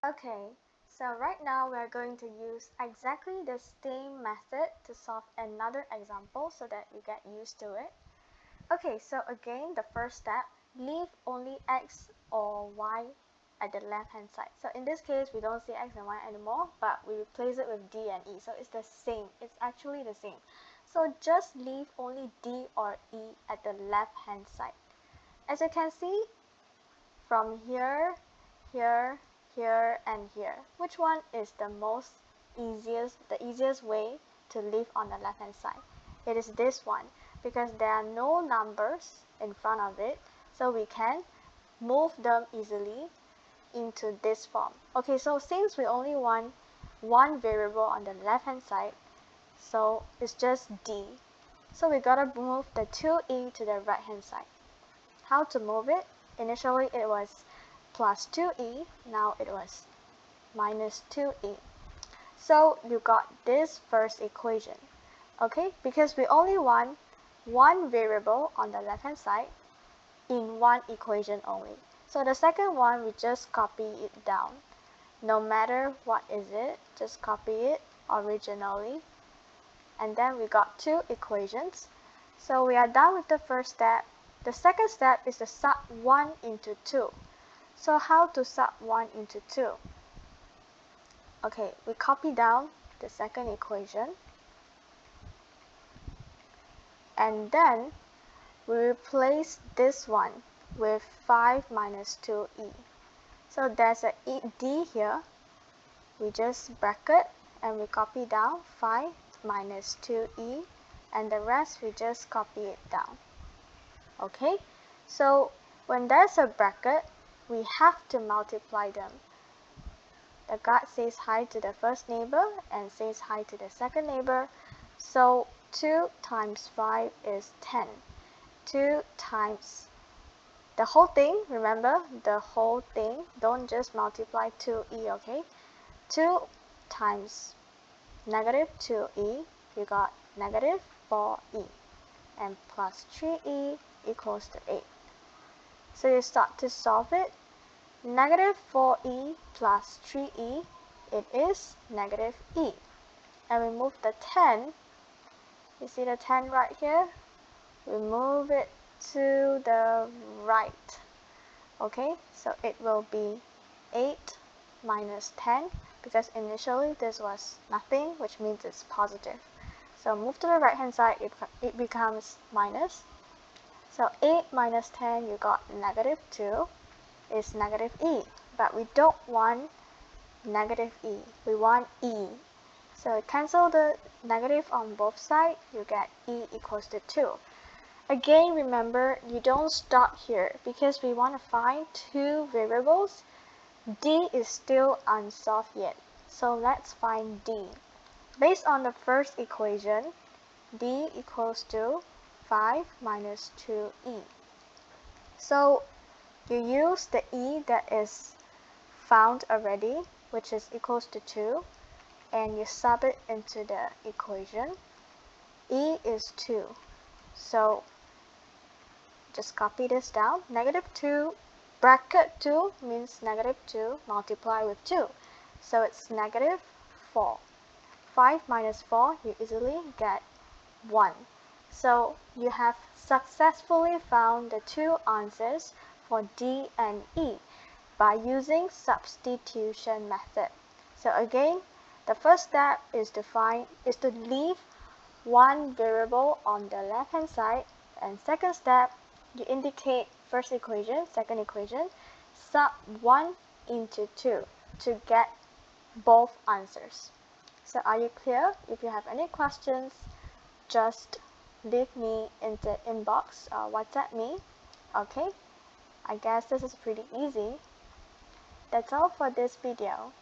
Okay, so right now we're going to use exactly the same method to solve another example so that you get used to it. Okay, so again, the first step, leave only x or y at the left hand side. So in this case, we don't see x and y anymore, but we replace it with d and e. So it's the same. It's actually the same. So just leave only d or e at the left hand side. As you can see, from here, here, here, and here, which one is the easiest way to leave on the left hand side? It is this one, because there are no numbers in front of it, so we can move them easily into this form. Okay, so since we only want one variable on the left hand side, so it's just d. So we gotta move the 2e to the right hand side. How to move it? Initially it was plus 2e, now it was minus 2e. So you got this first equation, okay? Because we only want one variable on the left hand side in one equation only. So the second one, we just copy it down. No matter what is it, just copy it originally. And then we got two equations. So we are done with the first step. The second step is to sub 1 into 2. So how to sub 1 into 2? Okay, we copy down the second equation. And then we replace this one with 5 minus 2e. So there's a d here. We just bracket and we copy down 5 minus 2e. And the rest we just copy it down. Okay, so when there's a bracket, we have to multiply them. The guard says hi to the first neighbor and says hi to the second neighbor. So 2 times 5 is 10. 2 times the whole thing, remember the whole thing, don't just multiply 2e, okay? 2 times negative 2e, you got negative 4e, and plus 3e equals to 8. So you start to solve it. Negative 4e plus 3e, it is negative e. And we move the 10, you see the 10 right here? We move it to the right. Okay, so it will be 8 minus 10, because initially this was nothing, which means it's positive. So move to the right hand side, it becomes minus. So 8 minus 10, you got negative 2, is negative e. But we don't want negative e, we want e. So cancel the negative on both sides, you get e equals to 2. Again, remember, you don't stop here, because we want to find two variables. D is still unsolved yet. So let's find d. Based on the first equation, d equals to 5 minus 2e. So you use the e that is found already, which is equals to 2, and you sub it into the equation. E is 2. So just copy this down. Negative 2 bracket 2 means negative 2 multiply with 2. So it's negative 4. 5 minus 4, you easily get 1. So you have successfully found the two answers for D and E by using substitution method. So again, the first step is to leave one variable on the left hand side, and second step, you indicate first equation, second equation, sub 1 into 2 to get both answers. So are you clear? If you have any questions, just leave me in the inbox or WhatsApp me. Okay, I guess this is pretty easy. That's all for this video.